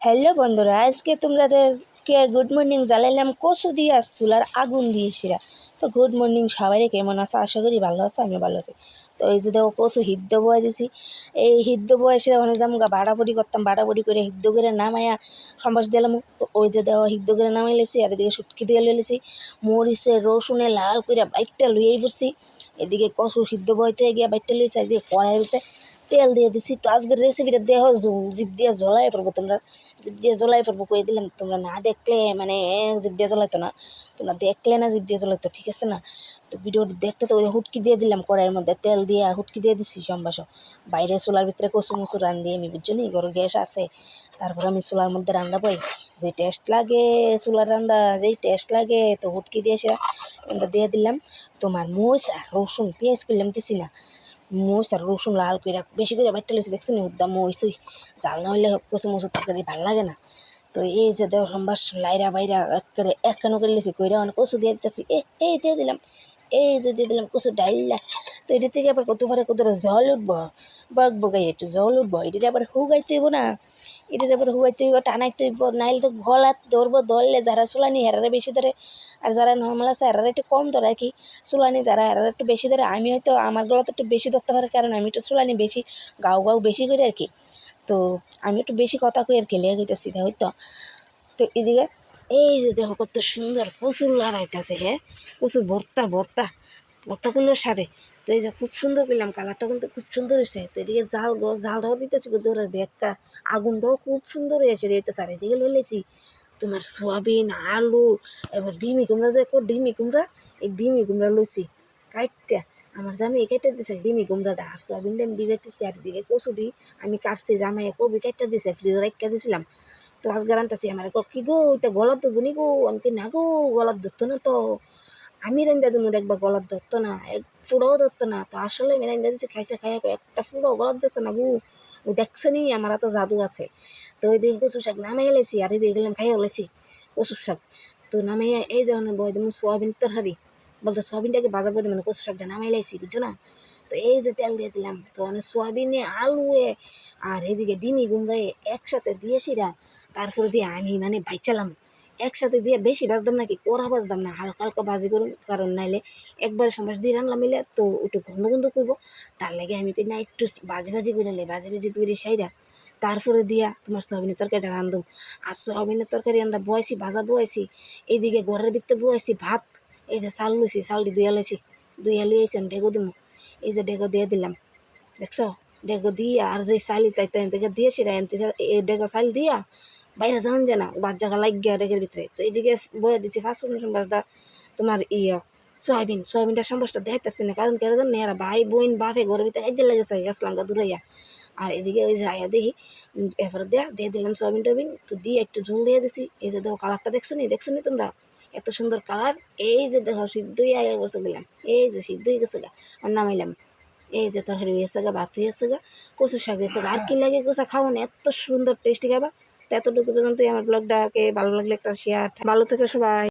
Hello বন্ধুরা, আজকে তোমাদেরকে গুড মর্নিং জানাইলাম কচু দিয়ে আর চুলার আগুন দিয়েছিলা। তো গুড মর্নিং সবাই, কেমন আছো? আশা করি ভালো আছো, আমি ভালো আছি। তো এই যে দেখো কচু হিদ্দ বয়ে দিছি। এই হিদ্দ বয়সে ওখানে জামগা বাড়াবাড়ি করতাম, বাড়াবাড়ি করে হিদ্দ করে নামাইয়া সম্বাস দিলাম। তো ওই যে দেখো হিদ্দ করে নামাই লেছি, আর এদিকে সুটকি দিয়ে লইলেছি, মরিচে রসুনে লাল করে বাইকটা লুয়েই পড়ছি। এদিকে কচু সিদ্ধ বইতে গিয়ে বাইকটা লইছি, এদিকে কড়াইয়ের ভিতরে তেল দিয়ে দিছি। তো আজকের রেসিপিটা দেহ জিপ দিয়ে জ্বলাই পড়বো, তোমরা জিপ দিয়ে জ্বলাই পড়বো করে দিলাম। তোমরা না দেখলে মানে জিপ দিয়ে জ্বলাইতো না, তোমরা দেখলে না জিপ দিয়ে জ্বলাইতো, ঠিক আছে না? তো ভিডিওটি দেখতে তো ওই হুটকি দিয়ে দিলাম, কড়াইয়ের মধ্যে তেল দিয়ে হুটকি দিয়ে দিছি সম্বাস। বাইরে চুলার ভিতরে কচু মুচু রান্ধি আমি, বুঝছো নি? ঘরে গ্যাস আছে, তারপর আমি চুলার মধ্যে রান্না পাই, যে টেস্ট লাগে চুলার রান্না, যেই টেস্ট লাগে। তো হুটকি দিয়ে সেটা দিয়ে দিলাম। তোমার মরিচ আর রসুন পেঁয়াজ করলাম দিছি না, মরিচ আর রসুন লাল করে বেশি করে বাইটটা লেছি, দেখছো নি? উদ্দাম মরিচ জাল না হইলে কচু মুচু তরকারি ভাল লাগে না। তো এই যে দেও সম্বাস লাইরা বাইরা একেবারে এক কানো করে লেছি, কইরা অনেক কচু দিয়ে দিতেছি। এই দিয়ে দিলাম, এই যে দিয়ে দিলাম কচু ডাইলা। তো এটার থেকে আবার কত পারে কত জল উঠবো, বক বকাই একটু জল উঠবো, এটাতে আবার হুগাইতে হইব না, এটার আবার হুগাইতে হইব, টানাইতে হইব, নাইলে তো গলাত ধরবো। ধরলে যারা চুলানি হেরারে বেশি ধরে, আর যারা নর্মাল আছে হেরারে একটু কম ধরে আর কি। চুলানি যারা হেরারে একটু বেশি ধরে, আমি হয়তো আমার গলাতে একটু বেশি ধরতে পারে, কারণ আমি একটু চুলানি বেশি গাও গাও বেশি করে আর কি। তো আমি একটু বেশি কথা কই আর কি, লেগে গেতেছি হয়তো। তো এদিকে এই যে দেখো কত সুন্দর প্রচুর লড়াইতেছে, হ্যাঁ প্রচুর ভর্তা ভর্তা ভর্তাগুলোর সাথে। তো এই যে খুব সুন্দর পেলাম, কালারটা কিন্তু খুব সুন্দর হয়েছে। তো এদিকে জালটাও দিতেছি, কিন্তু একটা আগুনটাও খুব সুন্দর হয়েছে দিতে চারিদিকে লইলেছি। তোমার সোয়াবিন আলু, এবার ডিমি কুমড়া, যে ডিমি কুমড়া, এই ডিমি কুমড়া লইছি কাইটটা। আমার জামাই কেটে দিছে ডিমি কুমড়াটা, আর সোয়াবিনটা আমি ভিজাইতেছি, আর দিকে কচুটি আমি কাটছি, জামাই কবি কেটে দিছে, ফ্রিজে রেখে দিয়েছিলাম। তো আজকে রান্তাছি, আমার কি গো ওইটা গলার ধরবো নি গো? আমি কি না গো, গলার ধরতো না তো, আমি রান্দা দিমু দেখবা গলার ধরতো না, এক ফুড়াও ধরতো না। তো আসলে আমি রান্দা দিচ্ছি, খাইছে খাইয়া একটা ফুড়াও গলার ধরছে না গো। ও দেখছে নি আমার এত জাদু আছে। তো ওই দিকে কচু শাক নামাই এলেছি, আর এই দিয়ে গেলাম খাইয়া বলেছি কচু শাক। তো নামাইয়া এই যখন বয় দেবো সোয়াবিন তরকারি, বলতো সোয়াবিনটাকে বাজা বই দেবো, মানে কচু শাকটা নামাই লাইছি, বুঝছো না? তো এই যে তেল দিয়ে দিলাম, তো মানে সোয়াবিনে আলুয়ে আর এদিকে ডিমি গুমড়ায় একসাথে দিয়েছিরা, তারপরে দিয়ে আমি মানে ভাইচালাম একসাথে দিয়ে। বেশি ভাজতাম নাকি, কড়া ভাজতাম না, হালকা হালকা ভাজি করুন, কারণ নাইলে একবার সমাজ দিয়ে রান্না মিলে তো একটু গন্ধ গন্ধ করবো। তার লাগে আমি না একটু ভাজি ভাজি করে নে, ভাজি ভাজি করে সাইরা তারপরে দিয়া তোমার সোয়াবিনের তরকারিটা রান্ধুম। আর সোয়াবিনের তরকারি রান্ধা বয়েছি, ভাজা বয়েছি, এইদিকে ঘরের ভিতরে বয়েছি ভাত। এই যে চাল লইছি, চালটি ধুইয়া লইছি, ধুইয়া লইয়েছি আমি ডেগো দিমু। এই যে ডেগো দিয়ে দিলাম, দেখছো? ডেগো দিয়া আর যে চালি তাই তাই থেকে দিয়েছি, এই ডেগো চাল দিয়া বাইরে যাওয়ান যায় না, বাদ জায়গা লাগিয়া ডেগের ভিতরে। তো এইদিকে বয়ে দিচ্ছি ফার্স্ট সম্বাসটা তোমার সোয়াবিনটা সম্বাসটা দেখাইতেছি না, কারণ কেন জানি এরা ভাই বোন বাপে ঘরের ভিতরে একদিন লেগেছে গেছিলাম দূরাইয়া। আর এদিকে ওই যে আয়া দেখি এরপরে দিয়ে দিলাম সোয়াবিন টোবিন, তো দিয়ে একটু ঝোল দিয়ে দিছি। এই যে দেখো কালারটা দেখছো নি তোমরা? এত সুন্দর কালার। এই যে দেখো সিদ্ধই আয়া বসে গেলাম, এই যে সিদ্ধই গেছে গা, আর নামাইলাম। এই যে তরকারি হয়েছে গা, ভাত হয়েছে গা, কচু শাক হয়েছে গা, আর কি লাগে কচা খাওয়া না, এত সুন্দর টেস্টি খাবার। তো এতটুকু পর্যন্তই আমার ব্লগটাকে ভালো লাগলে একটা শেয়ার। ভালো থেকে সবাই।